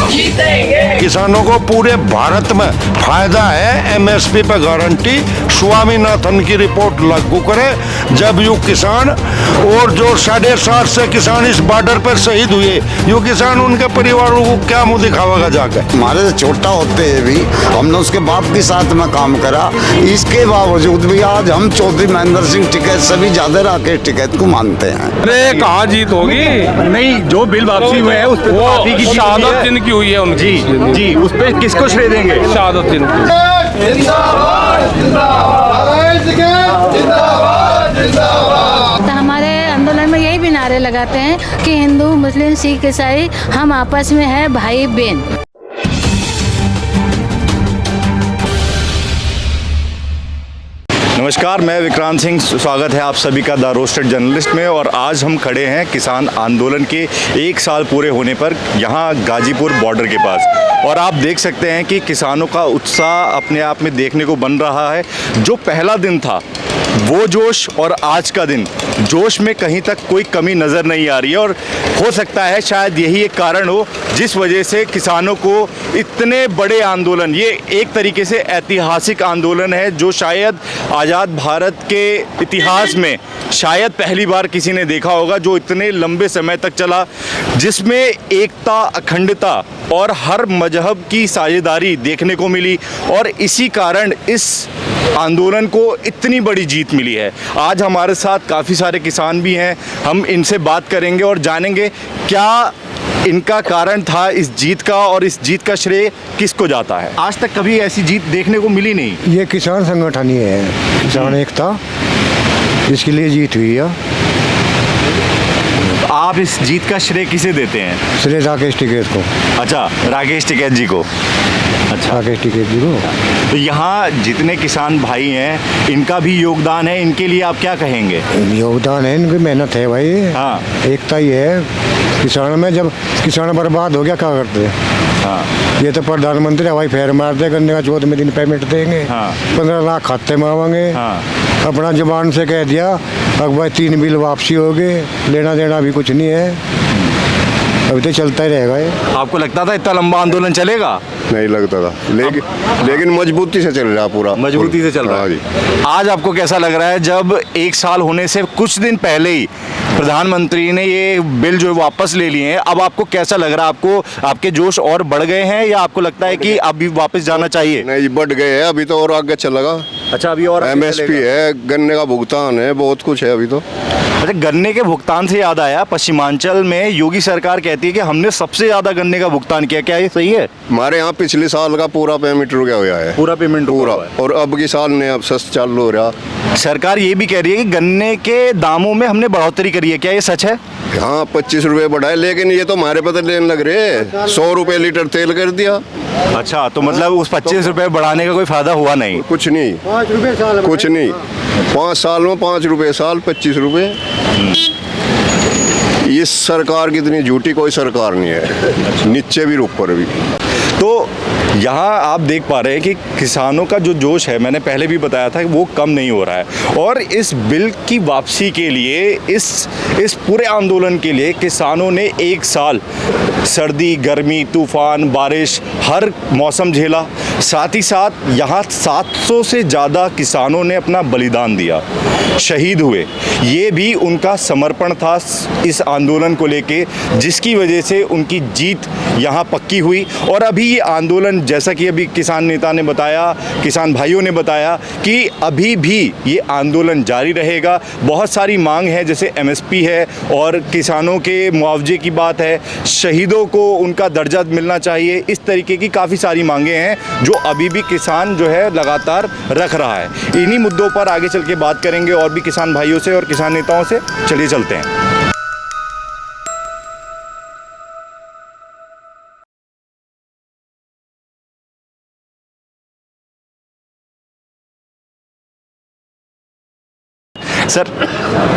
जीतेंगे। किसानों को पूरे भारत में फायदा है। एमएसपी पे गारंटी स्वामीनाथन की रिपोर्ट लागू करे। जब यू किसान और जो 7.5 से किसान इस बॉर्डर पर शहीद हुए, यू किसान उनके परिवारों को क्या मुंह दिखावेगा जाकर। हमारे से छोटा होते हैं भी हमने उसके बाप के साथ में काम करा, इसके बावजूद भी आज हम चौधरी महेंद्र सिंह टिकैत से भी ज्यादा राकेश टिकैत को मानते हैं। अरे कहाँ जीत होगी? नहीं, जो बिल वापसी हुए हैं उस पे वो पार्टी की जीत शहादत हुई है। जिनकी हुई है उनकी। जी, उस पे किसको श्रेय देंगे? शहादत जिनकी। तो हमारे आंदोलन में यही भी नारे लगाते हैं कि हिंदू मुस्लिम सिख ईसाई हम आपस में है भाई बहन। नमस्कार, मैं विक्रांत सिंह, स्वागत है आप सभी का द रोस्टेड जर्नलिस्ट में। और आज हम खड़े हैं किसान आंदोलन के 1 साल पूरे होने पर यहाँ गाजीपुर बॉर्डर के पास। और आप देख सकते हैं कि किसानों का उत्साह अपने आप में देखने को बन रहा है। जो पहला दिन था वो जोश और आज का दिन, जोश में कहीं तक कोई कमी नज़र नहीं आ रही है। और हो सकता है शायद यही एक कारण हो जिस वजह से किसानों को इतने बड़े आंदोलन, ये एक तरीके से ऐतिहासिक आंदोलन है जो शायद आज़ाद भारत के इतिहास में शायद पहली बार किसी ने देखा होगा, जो इतने लंबे समय तक चला, जिसमें एकता, अखंडता और हर मजहब की साझेदारी देखने को मिली। और इसी कारण इस आंदोलन को इतनी बड़ी जीत मिली है। आज हमारे साथ काफ़ी सारे किसान भी हैं, हम इनसे बात करेंगे और जानेंगे क्या इनका कारण था इस जीत का और इस जीत का श्रेय किसको जाता है। आज तक कभी ऐसी जीत देखने को मिली नहीं। ये किसान संगठन ही है, किसान एकता, इसके लिए जीत हुई है। आप इस जीत का श्रेय किसे देते हैं? श्रेय राकेश टिकैत को। अच्छा, राकेश टिकैत जी को। अच्छा, राकेश टिकैत जी को। तो यहाँ जितने किसान भाई हैं इनका भी योगदान है, इनके लिए आप क्या कहेंगे? योगदान है, इनकी मेहनत है भाई। हाँ, एकता ही है किसान में। जब किसान बर्बाद हो गया क्या करते हैं? हाँ, ये तो प्रधानमंत्री हवाई फेर मारते, करने का 14वें दिन पेमेंट देंगे। हाँ। 15 लाख खाते में आवेंगे। हाँ। अपना जुबान से कह दिया अब भाई 3 बिल वापसी हो गए, लेना देना भी कुछ नहीं है। अभी तो चलता ही रहेगा ये। आपको लगता था इतना लंबा आंदोलन चलेगा? नहीं लगता था, लेकिन मजबूती से चल रहा पूरा। मजबूती से चल रहा हाँ है। जी। आज आपको कैसा लग रहा है जब 1 साल होने से कुछ दिन पहले ही प्रधानमंत्री ने ये बिल जो वापस ले लिए हैं, अब आपको कैसा लग रहा है? आपको आपके जोश और बढ़ गए हैं या आपको लगता है कि अभी वापस जाना चाहिए? नहीं, बढ़ गए हैं, अभी तो और आगे चलेगा। अच्छा, अभी और एमएसपी है, गन्ने का भुगतान है, बहुत कुछ है अभी तो। अच्छा, गन्ने के भुगतान से याद आया, पश्चिमांचल में योगी सरकार कहती है कि हमने सबसे ज्यादा गन्ने का भुगतान किया, क्या ये सही है? हमारे यहाँ पिछले साल का पूरा पेमेंट रुका हुआ है। पूरा पेमेंट पूरा, और अब की साल ने अब सस्त चालू हो रहा। सरकार ये भी कह रही है कि गन्ने के दामों में हमने बढ़ोतरी करी है, क्या ये सच है? हाँ, 25 रुपए बढ़ाए, लेकिन ये तो हमारे पता लेने लग रहे। 100 रुपए लीटर तेल कर दिया। अच्छा, तो मतलब उस 25 रुपए बढ़ाने का कोई फायदा हुआ नहीं? कुछ नहीं, 5 रुपए साल, कुछ नहीं। 5 साल में 5 रुपए साल, 25 रुपए। इस सरकार की इतनी झूठी कोई सरकार नहीं है, नीचे भी ऊपर भी। तो यहाँ आप देख पा रहे हैं कि किसानों का जो जोश है, मैंने पहले भी बताया था कि वो कम नहीं हो रहा है। और इस बिल की वापसी के लिए, इस पूरे आंदोलन के लिए किसानों ने 1 साल सर्दी, गर्मी, तूफान, बारिश, हर मौसम झेला। साथ ही साथ यहाँ 700 से ज़्यादा किसानों ने अपना बलिदान दिया, शहीद हुए। ये भी उनका समर्पण था इस आंदोलन को लेके, जिसकी वजह से उनकी जीत यहाँ पक्की हुई। और अभी ये आंदोलन, जैसा कि अभी किसान नेता ने बताया, किसान भाइयों ने बताया कि अभी भी ये आंदोलन जारी रहेगा। बहुत सारी मांग है, जैसे एमएसपी है और किसानों के मुआवजे की बात है, शहीदों को उनका दर्जा मिलना चाहिए। इस तरीके की काफ़ी सारी मांगें हैं जो अभी भी किसान जो है लगातार रख रहा है। इन्हीं मुद्दों पर आगे चल के बात करेंगे और भी किसान भाइयों से और किसान नेताओं से। चलिए चलते हैं। सर,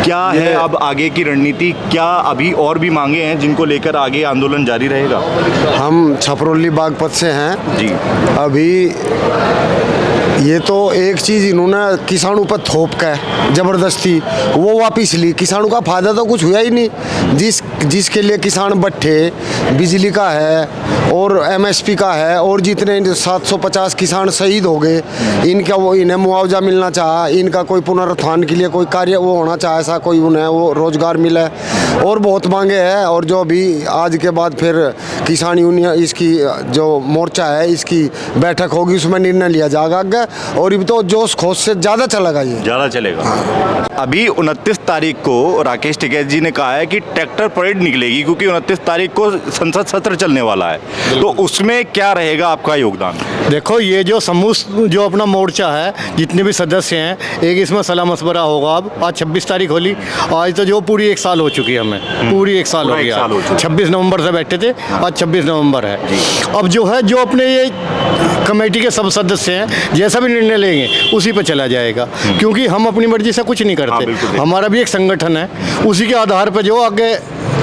क्या है अब आगे की रणनीति? क्या अभी और भी मांगे हैं जिनको लेकर आगे आंदोलन जारी रहेगा? हम छपरौली बागपत से हैं जी। अभी ये तो एक चीज़ इन्होंने किसानों पर थोप का है ज़बरदस्ती, वो वापिस ली। किसानों का फ़ायदा तो कुछ हुआ ही नहीं। जिसके लिए किसान बैठे, बिजली का है और एमएसपी का है, और जितने 750 किसान शहीद हो गए, इनका वो इन्हें मुआवजा मिलना चाहा, इनका कोई पुनरुत्थान के लिए कोई कार्य वो होना चाहे, ऐसा कोई उन्हें वो रोज़गार मिले, और बहुत मांगे हैं। और जो अभी आज के बाद फिर किसान यूनियन इसकी जो मोर्चा है इसकी बैठक होगी, उसमें निर्णय लिया जाएगा आगे। और ये तो जोश खोश से ज़्यादा चलेगा, ये ज़्यादा चलेगा। अभी 29 तारीख को राकेश टिकैत जी ने कहा है कि ट्रैक्टर परेड निकलेगी, क्योंकि 29 तारीख को संसद सत्र चलने वाला है, तो उसमें क्या रहेगा आपका योगदान? देखो, ये जो समूह जो अपना मोर्चा है, जितने भी सदस्य हैं, एक इसमें सलाह मशवरा होगा। अब आज 26 तारीख होली, आज तो जो पूरी 1 साल हो चुकी है, हमें पूरी 1 साल हो गया। 26 नवंबर से बैठे थे, आज 26 नवंबर है। अब जो है, जो अपने ये कमेटी के सब सदस्य हैं, जैसा भी निर्णय लेंगे उसी पर चला जाएगा, क्योंकि हम अपनी मर्जी से कुछ नहीं करते। हमारा भी एक संगठन है, उसी के आधार पर जो आगे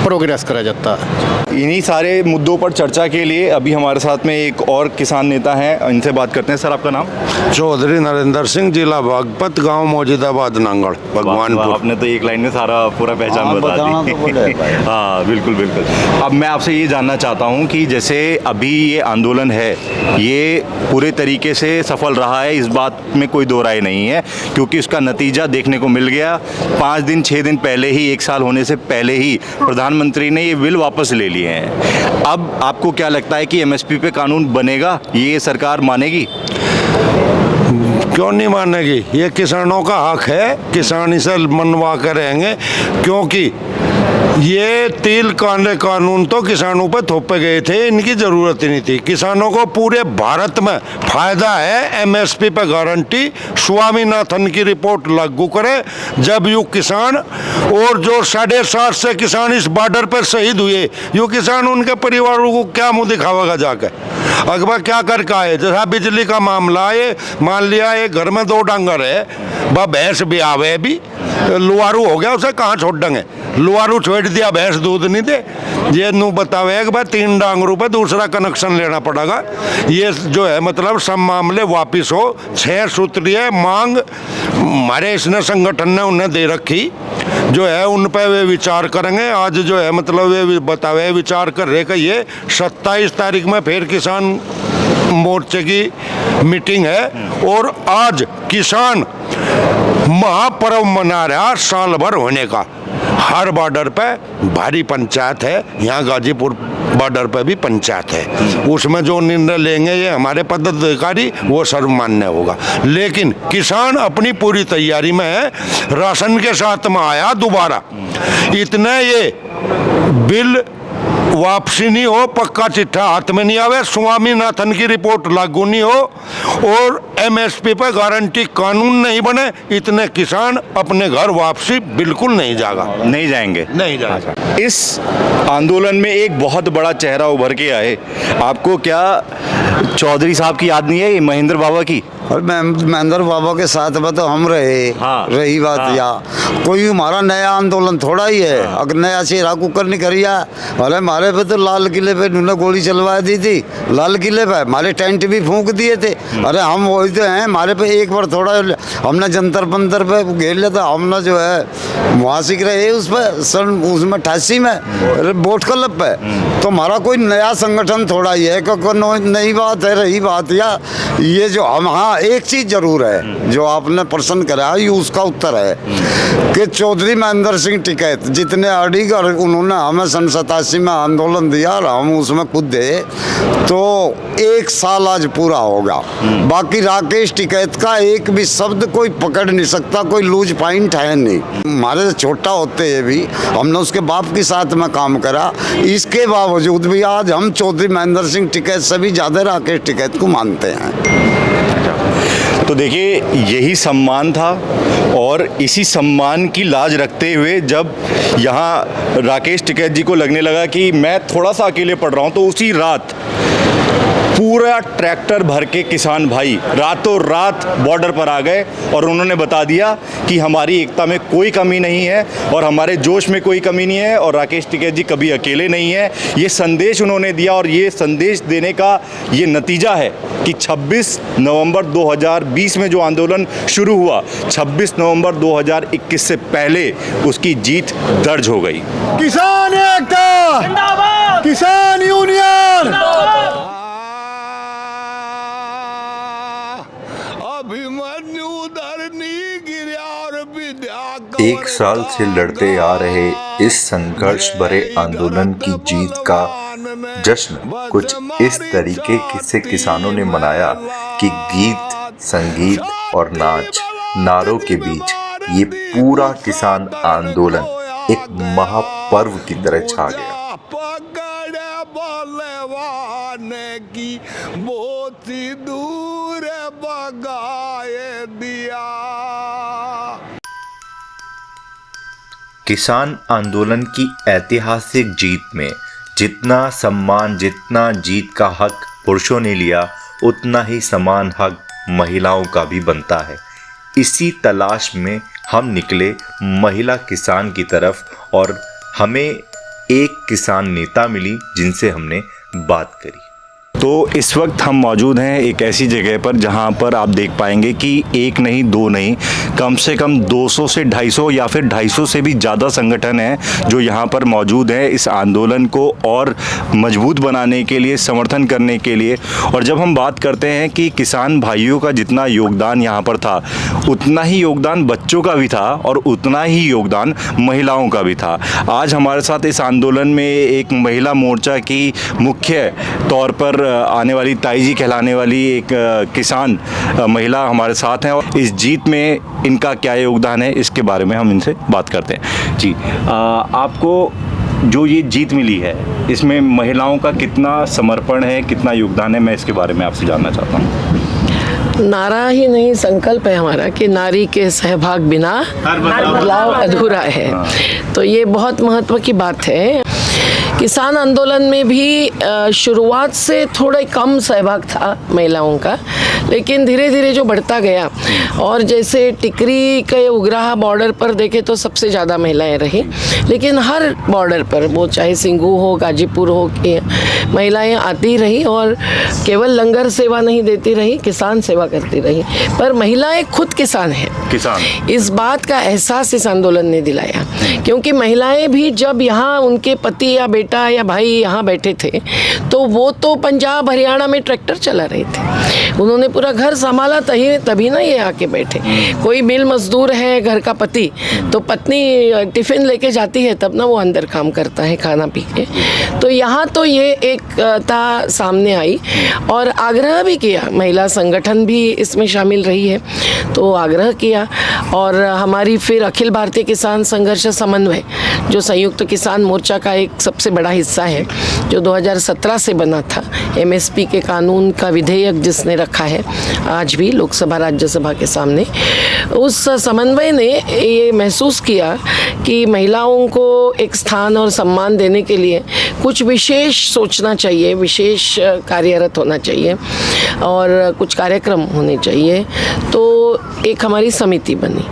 प्रोग्रेस करा जाता है। इन्हीं सारे मुद्दों पर चर्चा के लिए अभी हमारे साथ में एक और किसान नेता हैं, इनसे बात करते हैं। सर, आपका नाम? चौधरी नरेंद्र सिंह, जिला बागपत, गांव मौजूदाबाद नांगड़, भगवानपुर। आपने तो एक लाइन में सारा पूरा पहचान बता दी। हाँ, बिल्कुल बिल्कुल। अब मैं आपसे ये जानना चाहता हूँ कि जैसे अभी ये आंदोलन है, ये पूरे तरीके से सफल रहा है, इस बात में कोई दो राय नहीं है, क्योंकि उसका नतीजा देखने को मिल गया। 5 दिन 6 दिन पहले ही, 1 साल होने से पहले ही प्रधानमंत्री ने ये बिल वापस ले लिए हैं। अब आपको क्या लगता है कि एमएसपी पे कानून बनेगा? ये सरकार मानेगी? क्यों नहीं मानेगी? ये किसानों का हक है, किसान इसे मनवा कर रहेंगे, क्योंकि ये तिल कांदे कानून तो किसानों पर थोपे गए थे, इनकी ज़रूरत ही नहीं थी। किसानों को पूरे भारत में फ़ायदा है एमएसपी पर गारंटी। स्वामीनाथन की रिपोर्ट लागू करे, जब यू किसान और जो 7.5 से किसान इस बॉर्डर पर शहीद हुए, यू किसान उनके परिवारों को क्या मुँह दिखावेगा जाकर? अकबर क्या करके आए? जैसा बिजली का मामला है, मान लिया एक घर में 2 डांगर है, वह भैंस भी आवे, भी लुआरू हो गया, उसे कहाँ छोड़ देंगे? लुआरू छोड़ दिया, भैंस दूध नहीं दे, ये नू बतावे कि भाई 3 डांगरों पे दूसरा कनेक्शन लेना पड़ेगा। ये जो है मतलब सब मामले वापिस हो। 6 सूत्रीय मांग हमारे इसने संगठन ने उन्हें दे रखी, जो है उन पे वे विचार करेंगे। आज जो है मतलब वे बतावे विचार कर रहे कि ये 27 तारीख में फिर किसान मोर्चे की मीटिंग है, और आज किसान महापर्व मना रहा साल भर होने का। हर बॉर्डर पे भारी पंचायत है, यहाँ गाजीपुर बॉर्डर पे भी पंचायत है, उसमें जो निर्णय लेंगे ये हमारे पदाधिकारी, वो सर्वमान्य होगा। लेकिन किसान अपनी पूरी तैयारी में है, राशन के साथ में आया दोबारा। इतने ये बिल वापसी नहीं हो, पक्का चिट्ठा हाथ में नहीं आवे, स्वामीनाथन की रिपोर्ट लागू नहीं हो, और एमएसपी पर गारंटी कानून नहीं बने, इतने किसान अपने घर वापसी बिल्कुल नहीं नहीं जाएंगे। इस आंदोलन में एक बहुत बड़ा चेहरा उभर के आए। आपको क्या चौधरी साहब की याद नहीं है, महेंद्र बाबा की? और महेंद्र बाबा के साथ में तो हम रहे। हाँ, रही बात या कोई हमारा नया आंदोलन थोड़ा ही है। अगर नया चेहरा कुकर नहीं करिया, अरे हमारे पे तो लाल किले पे उन्होंने गोली चलवा दी थी, लाल किले पे हमारे टेंट भी फूंक दिए थे। अरे हम वही तो हैं, हमारे पे एक बार थोड़ा हमने जंतर मंतर पे घेर लिया था, हमने जो है मुआसिक रहे उस पर सन उसमें 88 में बोट क्लब पे। तो हमारा कोई नया संगठन थोड़ा ही है, क्योंकि नई बात है। रही बात या ये जो हम, हाँ एक चीज़ जरूर है जो आपने प्रश्न करा, ये उसका उत्तर है कि चौधरी महेंद्र सिंह टिकैत जितने अड़िग और उन्होंने हमें सन 87 में आंदोलन दिया और हम उसमें खुद दे, तो 1 साल आज पूरा होगा। बाकी राकेश टिकैत का एक भी शब्द कोई पकड़ नहीं सकता, कोई लूज पॉइंट है नहीं। हमारे छोटा होते हुए भी हमने उसके बाप के साथ में काम करा, इसके बावजूद भी आज हम चौधरी महेंद्र सिंह टिकैत से भी ज़्यादा राकेश टिकैत को मानते हैं। तो देखिए, यही सम्मान था, और इसी सम्मान की लाज रखते हुए जब यहाँ राकेश टिकैत जी को लगने लगा कि मैं थोड़ा सा अकेले पड़ रहा हूँ, तो उसी रात पूरा ट्रैक्टर भर के किसान भाई रातों रात बॉर्डर पर आ गए और उन्होंने बता दिया कि हमारी एकता में कोई कमी नहीं है और हमारे जोश में कोई कमी नहीं है और राकेश टिकैत जी कभी अकेले नहीं है। ये संदेश उन्होंने दिया और ये संदेश देने का ये नतीजा है कि 26 नवंबर 2020 में जो आंदोलन शुरू हुआ, 26 नवंबर 2021 से पहले उसकी जीत दर्ज हो गई। किसान एकता, किसान यूनियन। एक साल से लड़ते आ रहे इस संघर्ष भरे आंदोलन की जीत का जश्न कुछ इस तरीके से किसानों ने मनाया कि गीत, संगीत और नाच, नारों के बीच ये पूरा किसान आंदोलन एक महापर्व की तरह छा गया। किसान आंदोलन की ऐतिहासिक जीत में जितना सम्मान, जितना जीत का हक पुरुषों ने लिया, उतना ही समान हक महिलाओं का भी बनता है। इसी तलाश में हम निकले महिला किसान की तरफ और हमें एक किसान नेता मिली जिनसे हमने बात करी। तो इस वक्त हम मौजूद हैं एक ऐसी जगह पर जहां पर आप देख पाएंगे कि एक नहीं, दो नहीं, कम से कम 200 से 250 या फिर 250 से भी ज़्यादा संगठन हैं जो यहां पर मौजूद हैं इस आंदोलन को और मजबूत बनाने के लिए, समर्थन करने के लिए। और जब हम बात करते हैं कि किसान भाइयों का जितना योगदान यहां पर था, उतना ही योगदान बच्चों का भी था और उतना ही योगदान महिलाओं का भी था। आज हमारे साथ इस आंदोलन में एक महिला मोर्चा की मुख्य तौर पर आने वाली ताई जी कहलाने वाली एक किसान महिला हमारे साथ हैं और इस जीत में इनका क्या योगदान है इसके बारे में हम इनसे बात करते हैं। जी, आपको जो ये जीत मिली है इसमें महिलाओं का कितना समर्पण है, कितना योगदान है, मैं इसके बारे में आपसे जानना चाहता हूँ। नारा ही नहीं, संकल्प है हमारा कि नारी के सहभाग बिना बदलाव अधूरा है। तो ये बहुत महत्व की बात है। किसान आंदोलन में भी शुरुआत से थोड़ा कम सहभाग था महिलाओं का, लेकिन धीरे धीरे जो बढ़ता गया और जैसे टिकरी के उग्राहा बॉर्डर पर देखे तो सबसे ज़्यादा महिलाएं रही, लेकिन हर बॉर्डर पर वो चाहे सिंगू हो, गाजीपुर हो, कि महिलाएं आती रही और केवल लंगर सेवा नहीं देती रही, किसान सेवा करती रही। पर महिलाएं खुद किसान हैं, किसान, इस बात का एहसास इस आंदोलन ने दिलाया। क्योंकि महिलाएं भी जब यहाँ उनके पति या बेटा या भाई यहाँ बैठे थे तो वो तो पंजाब हरियाणा में ट्रैक्टर चला रहे थे, उन्होंने पूरा घर संभाला, तभी ना ये आके बैठे। कोई मिल मजदूर है घर का पति, तो पत्नी टिफिन लेके जाती है, तब ना वो अंदर काम करता है खाना पी के। तो यहाँ तो ये एकता सामने आई और आग्रह भी किया, महिला संगठन भी इसमें शामिल रही है, तो आग्रह किया। और हमारी फिर अखिल भारतीय किसान संघर्ष समन्वय जो संयुक्त किसान मोर्चा का एक सबसे बड़ा हिस्सा है, जो 2017 से बना था, एमएसपी के कानून का विधेयक जिसने रखा है आज भी लोकसभा राज्यसभा के सामने, उस समन्वय ने ये महसूस किया कि महिलाओं को एक स्थान और सम्मान देने के लिए कुछ विशेष सोचना चाहिए, विशेष कार्यरत होना चाहिए और कुछ कार्यक्रम होने चाहिए। तो एक हमारी समिति बनी,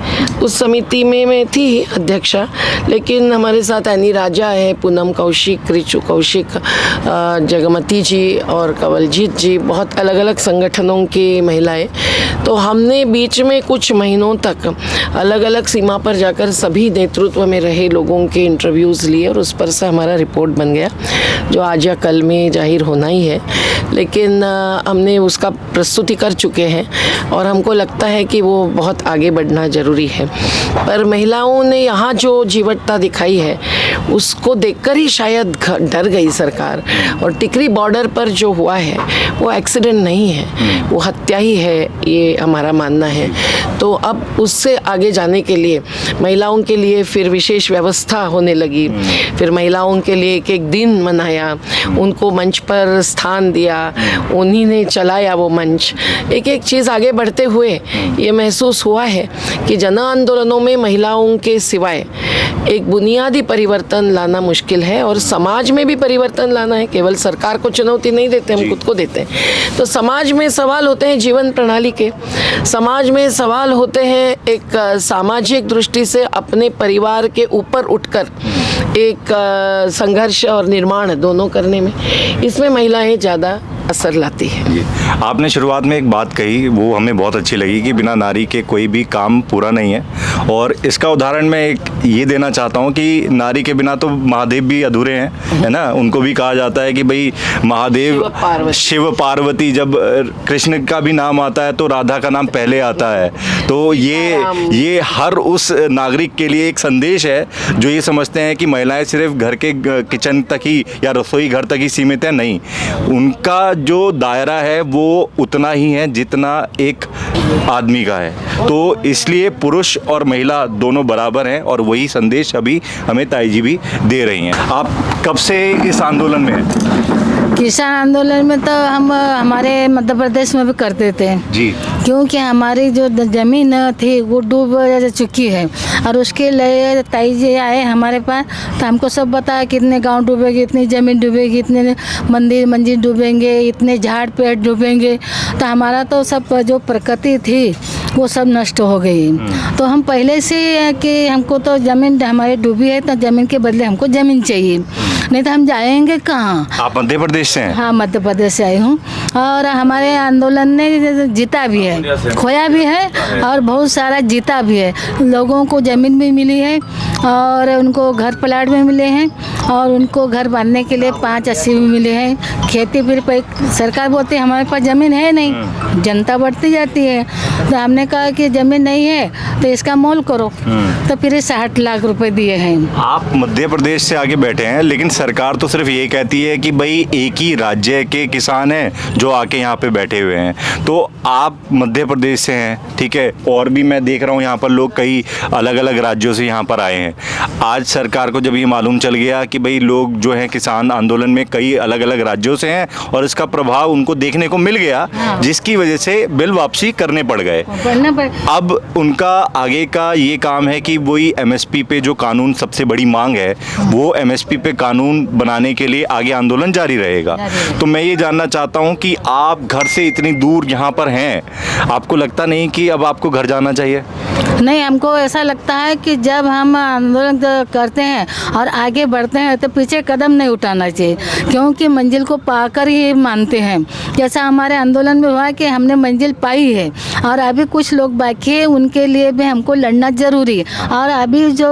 उस समिति में मैं थी अध्यक्षा, लेकिन हमारे साथ एनी राजा है, पूनम कौशिक, रिचू कौशिक, जगमती जी और कंवलजीत जी, बहुत अलग अलग संगठनों की महिलाएं। तो हमने बीच में कुछ महीनों तक अलग अलग सीमा पर जाकर सभी नेतृत्व में रहे लोगों के इंटरव्यूज़ लिए और उस पर से हमारा रिपोर्ट बन गया जो आज या कल में जाहिर होना ही है। लेकिन हमने उसका प्रस्तुति कर चुके हैं और हमको लगता है कि वो बहुत आगे बढ़ना ज़रूरी है। पर महिलाओं ने यहाँ जो जीवटता दिखाई है उसको देखकर ही शायद डर गई सरकार। और टिकरी बॉर्डर पर जो हुआ है वो एक्सीडेंट नहीं है, वो हत्या ही है, ये हमारा मानना है। तो अब उससे आगे जाने के लिए महिलाओं के लिए फिर विशेष व्यवस्था होने लगी, फिर महिलाओं के लिए एक एक दिन मनाया, उनको मंच पर स्थान दिया, उन्हीं ने चलाया वो मंच। एक एक चीज़ आगे बढ़ते हुए ये महसूस हुआ है कि जन आंदोलनों में महिलाओं के सिवाय एक बुनियादी परिवर्तन लाना मुश्किल है और समाज में भी परिवर्तन लाना है। केवल सरकार को चुनौती नहीं देते, हम खुद को देते हैं। तो समाज में सवाल होते हैं जीवन प्रणाली के, समाज में सवाल होते हैं एक सामाजिक दृष्टि से अपने परिवार के ऊपर उठकर एक संघर्ष और निर्माण दोनों करने में, इसमें महिलाएं ज़्यादा असर लाती है। आपने शुरुआत में एक बात कही, वो हमें बहुत अच्छी लगी कि बिना नारी के कोई भी काम पूरा नहीं है। और इसका उदाहरण मैं एक ये देना चाहता हूँ कि नारी के बिना तो महादेव भी अधूरे हैं, है ना। उनको भी कहा जाता है कि भाई महादेव शिव पार्वती, जब कृष्ण का भी नाम आता है तो राधा का नाम पहले आता है। तो ये हर उस नागरिक के लिए एक संदेश है जो ये समझते हैं कि महिलाएं सिर्फ घर के किचन तक ही या रसोई घर तक ही सीमित है। नहीं, उनका जो दायरा है वो उतना ही है जितना एक आदमी का है। तो इसलिए पुरुष और महिला दोनों बराबर हैं और वही संदेश अभी हमें ताई जी भी दे रही हैं। आप कब से इस आंदोलन में हैं? किसान आंदोलन में तो हम हमारे मध्य प्रदेश में भी करते थे जी, क्योंकि हमारी जो ज़मीन थी वो डूब चुकी है और उसके लिए ताई जी आए हमारे पास, तो हमको सब बताया कितने गांव डूबेंगे, इतनी ज़मीन डूबेगी, इतने मंदिर डूबेंगे, इतने झाड़ पेड़ डूबेंगे। तो हमारा तो सब जो प्रकृति थी वो सब नष्ट हो गई। तो हम पहले से कि हमको तो ज़मीन हमारी डूबी है तो ज़मीन के बदले हमको ज़मीन चाहिए, नहीं तो हम जाएंगे कहाँ। आप मध्य प्रदेश से हैं? हाँ, मध्य प्रदेश से आई हूँ और हमारे आंदोलन ने जीता भी है, खोया भी है और बहुत सारा जीता भी है। लोगों को ज़मीन भी मिली है और उनको घर प्लाट भी मिले हैं और उनको घर बांधने के लिए 580 भी मिले हैं। खेती फिर सरकार बोलती है हमारे पास ज़मीन है नहीं, जनता बढ़ती जाती है। तो हमने कहा कि ज़मीन नहीं है तो इसका मोल करो, तो फिर 60 लाख रुपए दिए हैं। आप मध्य प्रदेश से आगे बैठे हैं, लेकिन सरकार तो सिर्फ ये कहती है कि भाई एक ही राज्य के किसान हैं जो आके यहाँ पे बैठे हुए हैं। तो आप मध्य प्रदेश से हैं, ठीक है, और भी मैं देख रहा हूँ यहाँ पर लोग कई अलग अलग राज्यों से यहाँ पर आए हैं। आज सरकार को जब ये मालूम चल गया कि भाई लोग जो हैं किसान आंदोलन में कई अलग अलग राज्यों से हैं और इसका प्रभाव उनको देखने को मिल गया, जिसकी वजह से बिल वापसी करने पड़ गए। अब उनका आगे का ये काम है कि वही एमएसपी पे जो कानून सबसे बड़ी मांग है, वो एमएसपी पे कानून बनाने के लिए आगे आंदोलन जारी रहेगा। तो मैं ये जानना चाहता हूँ कि आप घर से इतनी दूर यहाँ पर हैं, आपको लगता नहीं कि अब आपको घर जाना चाहिए? नहीं, हमको ऐसा लगता है कि जब हम आंदोलन करते हैं और आगे बढ़ते हैं तो पीछे कदम नहीं उठाना चाहिए, क्योंकि मंजिल को पाकर ही मानते हैं। जैसा हमारे आंदोलन में हुआ कि हमने मंजिल पाई है और अभी कुछ लोग बाकी है, उनके लिए भी हमको लड़ना ज़रूरी है। और अभी जो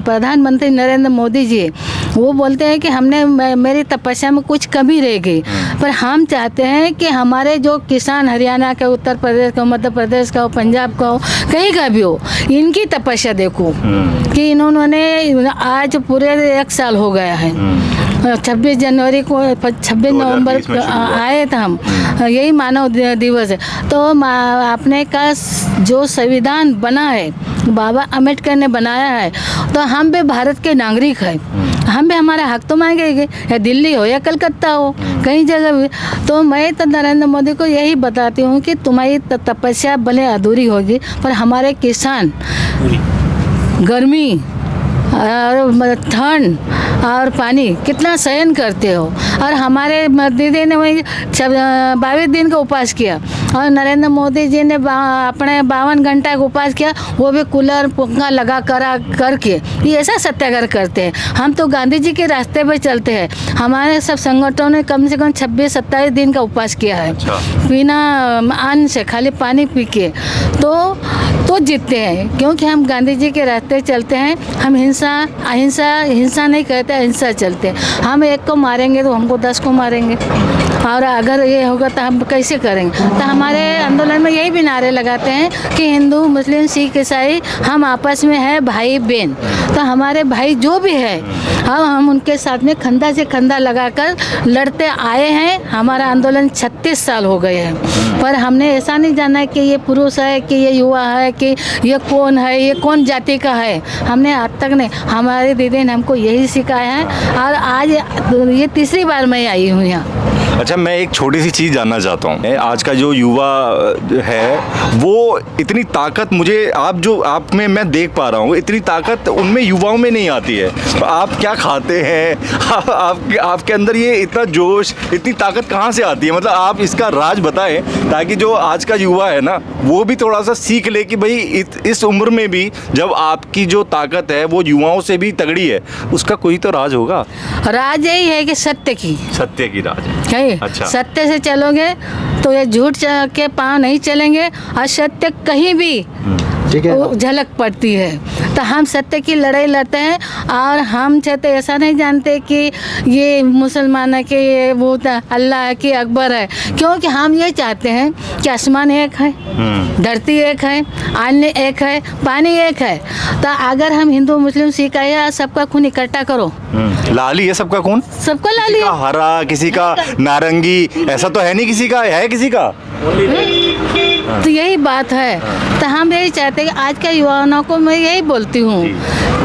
प्रधानमंत्री नरेंद्र मोदी जी वो बोलते हैं कि हमने मेरी तपस्या में कुछ कमी रह गई, पर हम चाहते हैं कि हमारे जो किसान हरियाणा का, उत्तर प्रदेश का, मध्य प्रदेश का हो, पंजाब का हो, कहीं का भी हो, इनकी तपस्या देखो कि इन्होंने आज पूरे 1 साल हो गया है। 26 जनवरी को 26 नवंबर को आए थे हम, यही मानव दिवस है। तो आपने का जो संविधान बना है बाबा अम्बेडकर ने बनाया है, तो हम भी भारत के नागरिक हैं, हम भी हमारा हक तो मांगेंगे, या दिल्ली हो या कलकत्ता हो, कहीं जगह भी। तो मैं तो नरेंद्र मोदी को यही बताती हूँ कि तुम्हारी तपस्या भले अधूरी होगी, पर हमारे किसान गर्मी और ठंड और पानी कितना सहन करते हो। और हमारे दीदी ने वही 22 दिन का उपवास किया और नरेंद्र मोदी जी ने अपने 52 घंटा का उपवास किया, वो भी कूलर पंखा लगा करके ये ऐसा सत्याग्रह करते हैं। हम तो गांधी जी के रास्ते पे चलते हैं। हमारे सब संगठनों ने कम से कम 26-27 दिन का उपवास किया है, बिना अन्न से, खाली पानी पी के, तो जीतते हैं, क्योंकि हम गांधी जी के रास्ते चलते हैं। हम हिंसा नहीं करते, अहिंसा चलते हैं। हम एक को मारेंगे तो हमको 10 को मारेंगे, और अगर ये होगा तो हम कैसे करेंगे। तो हमारे आंदोलन में यही भी नारे लगाते हैं कि हिंदू, मुस्लिम, सिख, ईसाई हम आपस में है भाई बहन। तो हमारे भाई जो भी है हम उनके साथ में कंधा से कंधा लगाकर लड़ते आए हैं। हमारा आंदोलन 36 साल हो गए हैं, पर हमने ऐसा नहीं जाना कि ये पुरुष है, कि ये युवा है, कि ये कौन है, ये कौन जाति का है, हमने आज तक नहीं। हमारे दीदी ने हमको यही सिखाया है और आज ये तीसरी बार मैं आई हूँ यहाँ। अच्छा, मैं एक छोटी सी चीज़ जानना चाहता हूँ। आज का जो युवा है वो इतनी ताकत मुझे आप में मैं देख पा रहा हूँ, इतनी ताकत उनमें युवाओं में नहीं आती है। तो आप क्या खाते हैं? आपके अंदर ये इतना जोश, इतनी ताकत कहाँ से आती है? मतलब आप इसका राज बताएं ताकि जो आज का युवा है ना वो भी थोड़ा सा सीख ले कि भाई इस उम्र में भी जब आपकी जो ताकत है वो युवाओं से भी तगड़ी है, उसका कोई तो राज होगा। राज यही है कि सत्य की राज है। अच्छा। सत्य से चलोगे तो ये झूठ के पाँव नहीं चलेंगे, और सत्य कहीं भी झलक पड़ती है। तो हम सत्य की लड़ाई लड़ते हैं, और हम चाहते ऐसा नहीं जानते कि ये मुसलमान है कि ये वो अल्लाह है कि अकबर है, क्योंकि हम ये चाहते हैं कि आसमान एक है, धरती एक है, अन्न एक है, पानी एक है। तो अगर हम हिंदू मुस्लिम सिख है सबका खून इकट्ठा करो। लाली है सबका खून, सबका लाली है, हरा, किसी का नारंगी, ऐसा तो है नहीं किसी का, है किसी का। तो यही बात है। तो हम यही चाहते हैं कि आज के युवाओं को मैं यही बोलती हूँ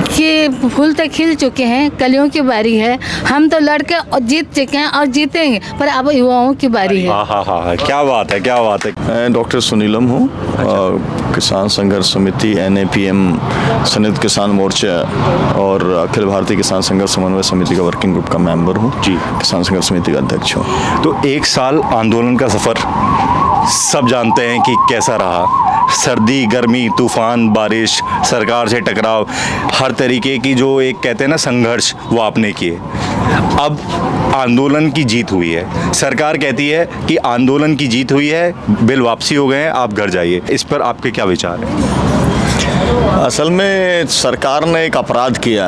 कि फूल तो खिल चुके हैं, कलियों की बारी है, हम तो लड़के और जीत चुके हैं और जीतेंगे, पर अब युवाओं की बारी है। हाँ, क्या बात है, क्या बात है। मैं डॉक्टर सुनीलम हूँ, किसान संघर्ष समिति NAPM संयुक्त किसान मोर्चा और अखिल भारतीय किसान संघर्ष समन्वय समिति का वर्किंग ग्रुप का मेंबर हूँ जी, किसान संघर्ष समिति का अध्यक्ष हूँ। तो एक साल आंदोलन का सफ़र सब जानते हैं कि कैसा रहा। सर्दी, गर्मी, तूफान, बारिश, सरकार से टकराव, हर तरीके की जो एक कहते हैं ना संघर्ष, वो आपने किए। अब आंदोलन की जीत हुई है, सरकार कहती है कि आंदोलन की जीत हुई है, बिल वापसी हो गए हैं, आप घर जाइए। इस पर आपके क्या विचार हैं? असल में सरकार ने एक अपराध किया,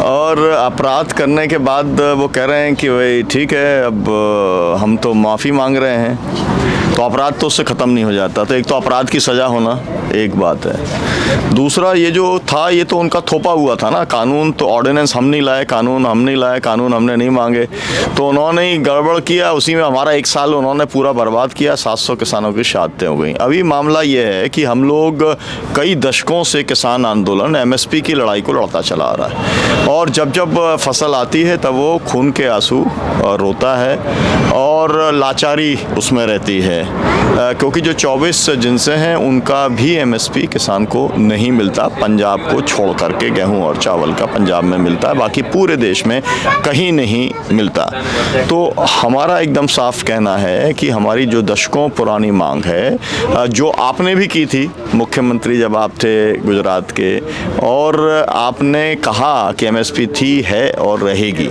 और अपराध करने के बाद वो कह रहे हैं कि भाई ठीक है, अब हम तो माफ़ी मांग रहे हैं, तो अपराध तो उससे ख़त्म नहीं हो जाता। तो एक तो अपराध की सज़ा होना एक बात है, दूसरा ये जो था ये तो उनका थोपा हुआ था ना, कानून तो ऑर्डिनेंस हम नहीं लाए, कानून हम नहीं लाए, कानून हमने नहीं मांगे, तो उन्होंने ही गड़बड़ किया। उसी में हमारा एक साल उन्होंने पूरा बर्बाद किया, 700 किसानों की शहादतें हो गई। अभी मामला ये है कि हम लोग कई दशकों से किसान आंदोलन MSP की लड़ाई को लड़ता चला आ रहा है, और जब जब फसल आती है तब वो खून के आंसू रोता है और लाचारी उसमें रहती है, क्योंकि जो 24 जिनसे हैं उनका भी MSP किसान को नहीं मिलता। पंजाब को छोड़ करके गेहूं और चावल का पंजाब में मिलता है, बाकी पूरे देश में कहीं नहीं मिलता। तो हमारा एकदम साफ कहना है कि हमारी जो दशकों पुरानी मांग है, जो आपने भी की थी मुख्यमंत्री जब आप थे गुजरात के, और आपने कहा कि MSP थी, है और रहेगी,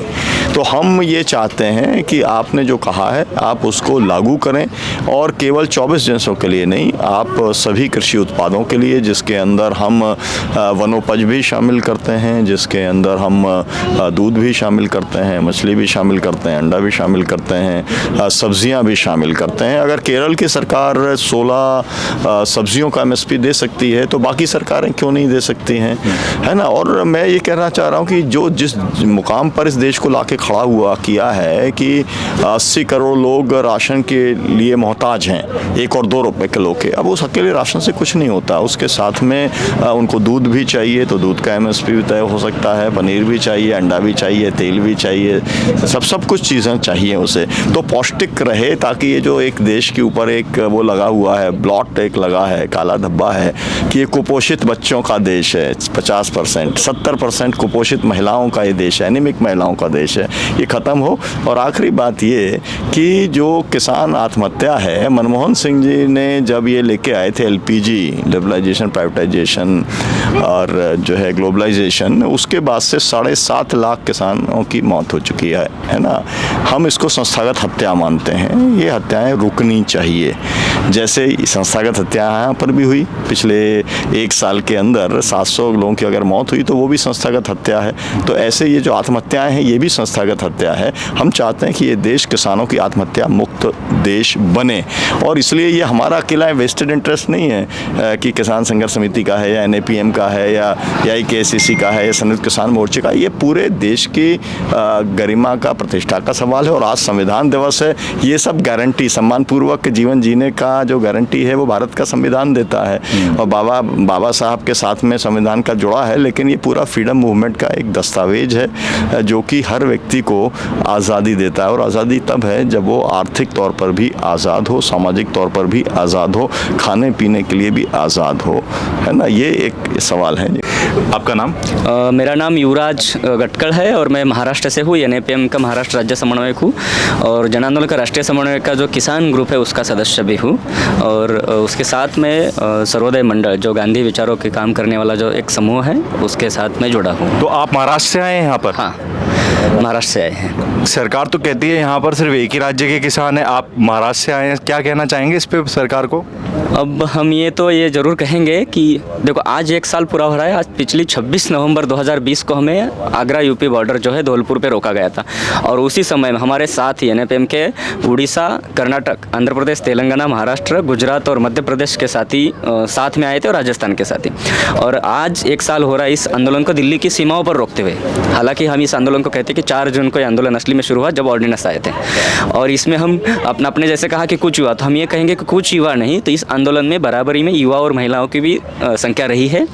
तो हम ये चाहते हैं कि आपने जो कहा है आप उसको लागू करें, और केवल 24 जिन्सों के लिए नहीं, आप सभी कृषि उत्पादों के लिए, जिसके अंदर हम वनोपज भी शामिल करते हैं, जिसके अंदर हम दूध भी शामिल करते हैं, मछली भी शामिल करते हैं, अंडा भी शामिल करते हैं, सब्जियां भी शामिल करते हैं। अगर केरल की सरकार 16 सब्जियों का MSP दे सकती है तो बाकी सरकारें क्यों नहीं दे सकती हैं, है ना। और मैं ये कहना चाह रहा हूँ कि जो जिस मुकाम पर इस देश को लाके खड़ा हुआ किया है कि 80 करोड़ लोग राशन के लिए मोहताज हैं, 1 और 2 रुपए किलो के, अब उस अकेले राशन से कुछ नहीं होता, उसके साथ में उनको दूध भी चाहिए, तो दूध का MSP भी तय हो सकता है, पनीर भी चाहिए, अंडा भी चाहिए, तेल भी चाहिए, सब कुछ चीज़ें चाहिए उसे, तो पौष्टिक रहे, ताकि ये जो एक देश के ऊपर एक वो लगा हुआ है, ब्लॉट एक लगा है, काला धब्बा है कि ये कुपोषित बच्चों का देश है, 50%, 70% कुपोषित महिलाओं का ये देश है, एनीमिक महिलाओं का देश है, ये ख़त्म हो। और आखिरी बात ये कि जो किसान आत्महत्या है, मनमोहन सिंह जी ने जब ये लेके आए थे LPG, लिबरलाइजेशन, प्राइवेटाइजेशन और जो है ग्लोबलाइजेशन, उसके बाद से 7.5 लाख किसानों की मौत हो चुकी है ना। हम इसको संस्थागत हत्या मानते हैं, ये हत्याएं रुकनी चाहिए। जैसे संस्थागत हत्या यहाँ पर भी हुई, पिछले 1 साल के अंदर 700 लोगों की अगर मौत हुई तो वो भी संस्थागत हत्या है। तो ऐसे ये जो आत्महत्याएं हैं ये भी संस्थागत हत्या है। हम चाहते हैं कि ये देश किसानों की आत्महत्या मुक्त देश बने, और इसलिए ये हमारा अकेला वेस्टेड इंटरेस्ट नहीं है कि किसान संघर्ष समिति का है या NAPM का है या KCC का है या संयुक्त किसान मोर्चे का, ये पूरे देश की गरिमा का, प्रतिष्ठा का सवाल है। और आज संविधान दिवस है, ये सब गारंटी, सम्मानपूर्वक जीवन जीने का का जो गारंटी है वो भारत का संविधान देता है, और बाबा साहब के साथ में संविधान का जुड़ा है। लेकिन ये पूरा फ्रीडम मूवमेंट का एक दस्तावेज है जो कि हर व्यक्ति को आज़ादी देता है, और आज़ादी तब है जब वो आर्थिक तौर पर भी आज़ाद हो, सामाजिक तौर पर भी आज़ाद हो, खाने पीने के लिए भी आज़ाद हो, है ना। ये एक सवाल है। आपका नाम? मेरा नाम युवराज गटकड़ है और मैं महाराष्ट्र से हूँ। NAPM का महाराष्ट्र राज्य समन्वयक हूँ और जन आंदोलन का राष्ट्रीय समन्वयक का जो किसान ग्रुप है उसका सदस्य भी हूँ, और उसके साथ में सर्वोदय मंडल जो गांधी विचारों के काम करने वाला जो एक समूह है उसके साथ में जुड़ा हूँ। तो आप महाराष्ट्र से आए हैं यहाँ पर? हाँ, महाराष्ट्र से आए हैं। सरकार तो कहती है यहाँ पर सिर्फ एक ही राज्य के किसान हैं, आप महाराष्ट्र से आए हैं, क्या कहना चाहेंगे इस पे सरकार को? अब हम ये ज़रूर कहेंगे कि देखो, आज 1 साल पूरा हो रहा है। आज पिछली 26 नवंबर 2020 को हमें आगरा यूपी बॉर्डर जो है धौलपुर पे रोका गया था, और उसी समय में हमारे साथ ही NAPM के उड़ीसा, कर्नाटक, आंध्र प्रदेश, तेलंगाना, महाराष्ट्र, गुजरात और मध्य प्रदेश के साथी साथ में आए थे, और राजस्थान के साथी। और आज 1 साल हो रहा है इस आंदोलन को दिल्ली की सीमाओं पर रोकते हुए। हालांकि हम इस आंदोलन को कहते हैं कि 4 जून को ये आंदोलन असली में शुरू हुआ जब ऑर्डिनेंस आए थे, और इसमें हम अपने जैसे कहा कि कुछ युवा, तो हम ये कहेंगे कि कुछ युवा नहीं, तो इस आंदोलन में बराबरी में युवा और महिलाओं की भी संख्या रही है।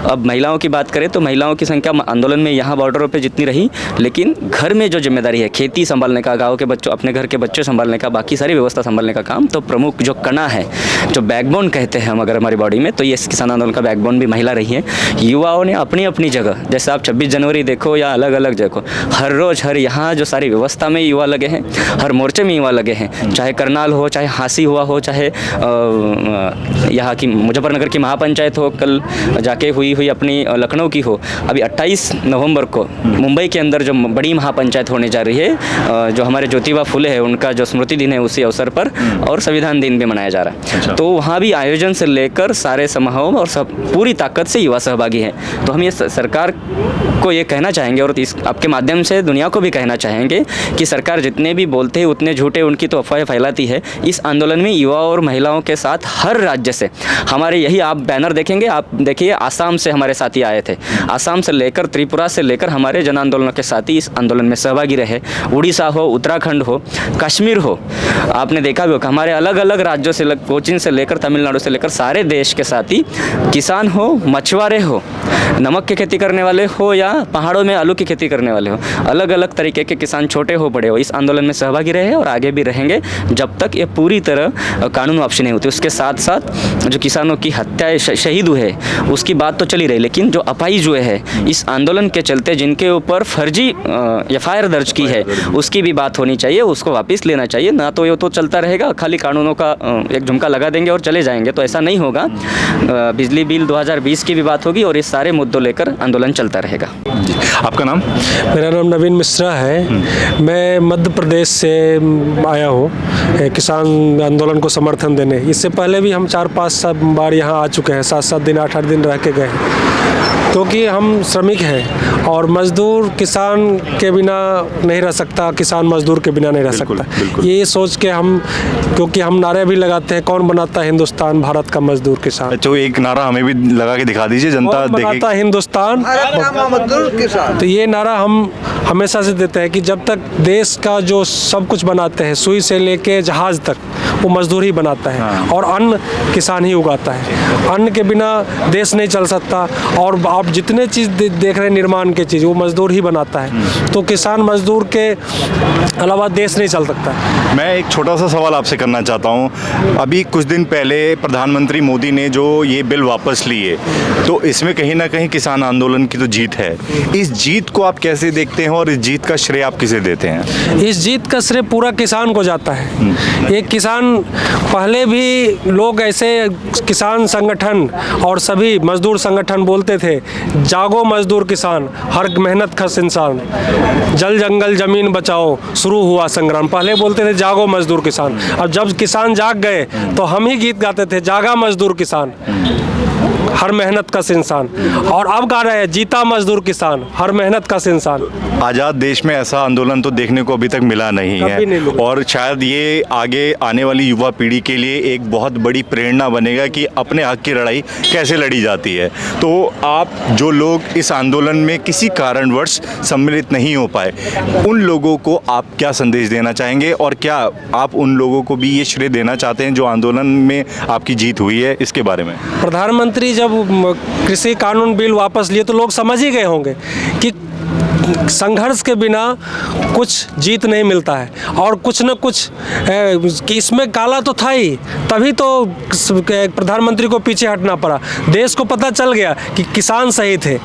अब महिलाओं की बात करें तो महिलाओं की संख्या आंदोलन में यहाँ बॉर्डरों पे जितनी रही, लेकिन घर में जो जिम्मेदारी है, खेती संभालने का, गाँव के बच्चों, अपने घर के बच्चे संभालने का, बाकी सारी व्यवस्था संभालने का काम, तो प्रमुख जो कणा है, जो बैकबोन कहते हैं हम अगर हमारी बॉडी में, तो ये किसान आंदोलन का बैकबोन भी महिला रही है। युवाओं ने अपनी अपनी जगह, जैसे आप 26 जनवरी देखो या अलग अलग जगह, हर रोज़ हर यहाँ जो सारी व्यवस्था में युवा लगे हैं, हर मोर्चे में युवा लगे हैं, चाहे करनाल हो, चाहे हांसी हुआ हो, चाहे यहाँ की मुजफ्फरनगर की महापंचायत हो, कल जाके हुई अपनी लखनऊ की हो, अभी 28 नवंबर को मुंबई के अंदर जो बड़ी महापंचायत होने जा रही है, जो हमारे ज्योतिबा फुले है उनका जो स्मृति दिन है उसी अवसर पर, और संविधान दिन भी मनाया जा रहा है। तो वहाँ भी आयोजन से लेकर सारे समारोह और सब पूरी ताकत से युवा सहभागी हैं। तो हम ये सरकार को ये कहना चाहेंगे, और इस आपके माध्यम से दुनिया को भी कहना चाहेंगे कि सरकार जितने भी बोलते हैं उतने झूठे उनकी तो अफवाहें फैलाती है। इस आंदोलन में युवा और महिलाओं के साथ हर राज्य से हमारे, यही आप बैनर देखेंगे, आप देखिए आसाम से हमारे साथी आए थे, आसाम से लेकर त्रिपुरा से लेकर हमारे जन आंदोलनों के साथी इस आंदोलन में सहभागी रहे। उड़ीसा हो, उत्तराखंड हो, कश्मीर हो, आपने देखा भी होगा, हमारे अलग अलग राज्यों से, कोचीन से लेकर तमिलनाडु से लेकर सारे देश के साथी, किसान हो, मछुआरे हो, नमक की खेती करने वाले हो या पहाड़ों में आलू की खेती करने वाले हो, अलग अलग तरीके के किसान, छोटे हो बड़े हो, इस आंदोलन में सहभागी रहे और आगे भी रहेंगे जब तक ये पूरी तरह कानून वापसी नहीं होती। उसके साथ साथ जो किसानों की हत्याएं, शहीद हुए हैं, उसकी बात तो चली रही, लेकिन जो अपाहिज हुए हैं इस आंदोलन के चलते, जिनके ऊपर फर्जी FIR दर्ज की है, उसकी भी बात होनी चाहिए, उसको वापस लेना चाहिए। ना तो ये तो चलता रहेगा, खाली कानूनों का एक झुमका लगा देंगे और चले जाएंगे, तो ऐसा नहीं होगा। बिजली बिल 2020 की भी बात होगी और इस सारे मुद्दों लेकर आंदोलन चलता रहेगा। आपका नाम? मेरा नाम नवीन मिश्रा है। मैं मध्य प्रदेश से आया हूँ किसान आंदोलन को समर्थन देने। इससे पहले भी हम 4-5 बार यहाँ आ चुके हैं, 7-7 दिन 8-8 दिन रह के गए, क्योंकि हम श्रमिक हैं और मजदूर किसान के बिना नहीं रह सकता, किसान मजदूर के बिना नहीं रह सकता। ये सोच के हम, क्योंकि हम नारे भी लगाते हैं, कौन बनाता है हिंदुस्तान, भारत का मजदूर किसान। तो एक नारा हमें भी लगा के दिखा दीजिए, जनता देखे। बनाता है हिंदुस्तान, मजदूर किसान। तो ये नारा हम हमेशा से देते हैं कि जब तक देश का जो सब कुछ बनाते हैं, सुई से लेके जहाज तक, वो मजदूर ही बनाता है और अन्न किसान ही उगाता है। अन्न के बिना देश नहीं चल सकता, और आप जितने चीज़ देख रहे हैं निर्माण के चीज़, वो मजदूर ही बनाता है। तो किसान मजदूर के अलावा देश नहीं चल सकता। मैं एक छोटा सा सवाल आपसे करना चाहता हूँ। अभी कुछ दिन पहले प्रधानमंत्री मोदी ने जो ये बिल वापस लिए, तो इसमें कहीं ना कहीं किसान आंदोलन की तो जीत है। इस जीत को आप कैसे देखते हैं और इस जीत का श्रेय आप किसे देते हैं? इस जीत का श्रेय पूरा किसान को जाता है। एक किसान, पहले भी लोग ऐसे किसान संगठन और सभी मजदूर संगठन बोलते थे, जागो मजदूर किसान, हर मेहनत खस इंसान, जल जंगल जमीन बचाओ, शुरू हुआ संग्राम। पहले बोलते थे जागो मजदूर किसान। अब जब किसान जाग गए तो हम ही गीत गाते थे, जागा मजदूर किसान, हर मेहनत कश इंसान। और अब गा रहे हैं जीता मजदूर किसान, हर मेहनत कश इंसान। आज़ाद देश में ऐसा आंदोलन तो देखने को अभी तक मिला नहीं कभी नहीं है मिला। और शायद ये आगे आने वाली युवा पीढ़ी के लिए एक बहुत बड़ी प्रेरणा बनेगा कि अपने हक की लड़ाई कैसे लड़ी जाती है। तो आप जो लोग इस आंदोलन में किसी कारणवश सम्मिलित नहीं हो पाए, उन लोगों को आप क्या संदेश देना चाहेंगे और क्या आप उन लोगों को भी ये श्रेय देना चाहते हैं जो आंदोलन में आपकी जीत हुई है, इसके बारे में? प्रधानमंत्री जब कृषि कानून बिल वापस लिए तो लोग समझ ही गए होंगे कि संघर्ष के बिना कुछ जीत नहीं मिलता है और कुछ न कुछ कि इसमें काला तो था ही, तभी तो प्रधानमंत्री को पीछे हटना पड़ा। देश को पता चल गया कि किसान सही थे,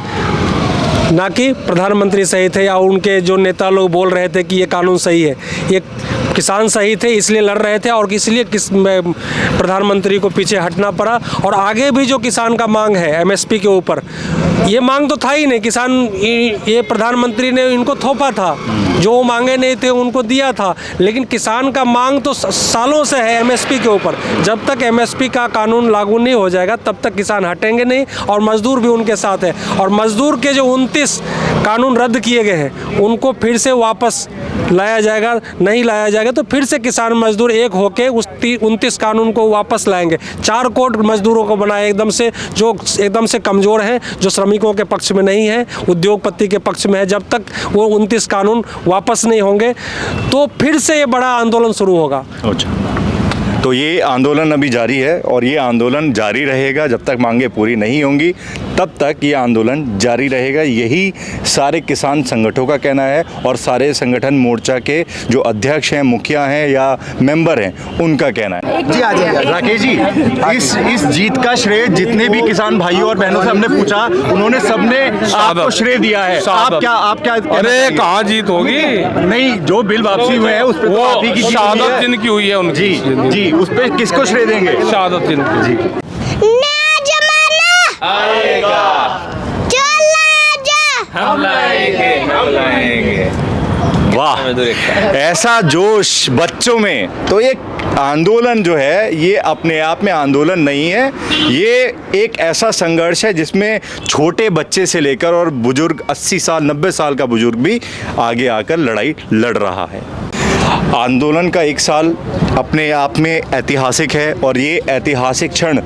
ना कि प्रधानमंत्री सही थे या उनके जो नेता लोग बोल रहे थे कि ये कानून सही है। ये किसान सही थे, इसलिए लड़ रहे थे और इसलिए प्रधानमंत्री को पीछे हटना पड़ा। और आगे भी जो किसान का मांग है एमएसपी के ऊपर, ये मांग तो था ही नहीं। किसान ये प्रधानमंत्री ने इनको थोपा था, जो मांगे नहीं थे उनको दिया था, लेकिन किसान का मांग तो सालों से है एमएसपी के ऊपर। जब तक एमएसपी का कानून लागू नहीं हो जाएगा तब तक किसान हटेंगे नहीं और मजदूर भी उनके साथ है। और मजदूर के जो 29 कानून रद्द किए गए हैं उनको फिर से वापस लाया जाएगा। नहीं लाया जाएगा तो फिर से किसान मजदूर एक होके उस 29 कानून को वापस लाएंगे। 4 कोट मजदूरों को बनाए एकदम से, जो एकदम से कमज़ोर हैं, जो श्रमिकों के पक्ष में नहीं है, उद्योगपति के पक्ष में है। जब तक वो 29 कानून वापस नहीं होंगे तो फिर से ये बड़ा आंदोलन शुरू होगा। अच्छा, तो ये आंदोलन अभी जारी है और ये आंदोलन जारी रहेगा जब तक मांगे पूरी नहीं होंगी, तब तक ये आंदोलन जारी रहेगा। यही सारे किसान संगठनों का कहना है और सारे संगठन मोर्चा के जो अध्यक्ष हैं, मुखिया हैं या मेंबर हैं, उनका कहना है। जी आ जाइए राकेश जी, इस जीत का श्रेय जितने भी किसान भाइयों और बहनों से हमने पूछा, उन्होंने सबने आपको श्रेय दिया है। आप क्या अरे कहाँ जीत होगी? नहीं, जो बिल वापसी हुए हैं उस पे तो आप ही की शहादत जिनकी हुई है उनकी। जी, उस पे किसको श्रेय देंगे? शहादत जिनकी। जी, नया जमाना आएगा, हम लाएंगे। वाह, ऐसा जोश बच्चों में। तो ये आंदोलन जो है ये अपने आप में आंदोलन नहीं है, ये एक ऐसा संघर्ष है जिसमें छोटे बच्चे से लेकर और बुजुर्ग 80 साल 90 साल का बुजुर्ग भी आगे आकर लड़ाई लड़ रहा है। आंदोलन का 1 साल अपने आप में ऐतिहासिक है और ये ऐतिहासिक क्षण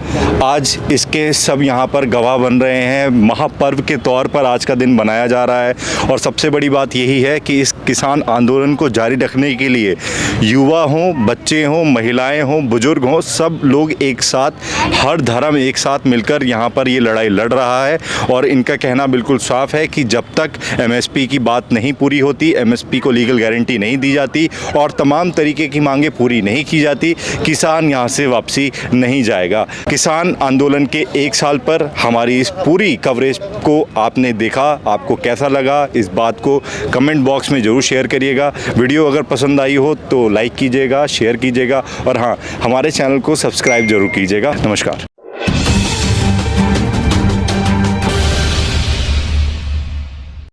आज इसके सब यहाँ पर गवाह बन रहे हैं। महापर्व के तौर पर आज का दिन मनाया जा रहा है और सबसे बड़ी बात यही है कि इस किसान आंदोलन को जारी रखने के लिए युवा हों, बच्चे हों, महिलाएं हों, बुजुर्ग हों, सब लोग एक साथ, हर धर्म एक साथ मिलकर यहाँ पर ये लड़ाई लड़ रहा है। और इनका कहना बिल्कुल साफ है कि जब तक एमएसपी की बात नहीं पूरी होती, एमएसपी को लीगल गारंटी नहीं दी जाती और तमाम तरीके की मांगें पूरी नहीं की जाती, किसान यहाँ से वापसी नहीं जाएगा। किसान आंदोलन के 1 साल पर हमारी इस पूरी कवरेज को आपने देखा, आपको कैसा लगा, इस बात को कमेंट बॉक्स में ज़रूर शेयर करिएगा। वीडियो अगर पसंद आई हो तो लाइक कीजिएगा, शेयर कीजिएगा और हाँ, हमारे चैनल को सब्सक्राइब जरूर कीजिएगा। नमस्कार।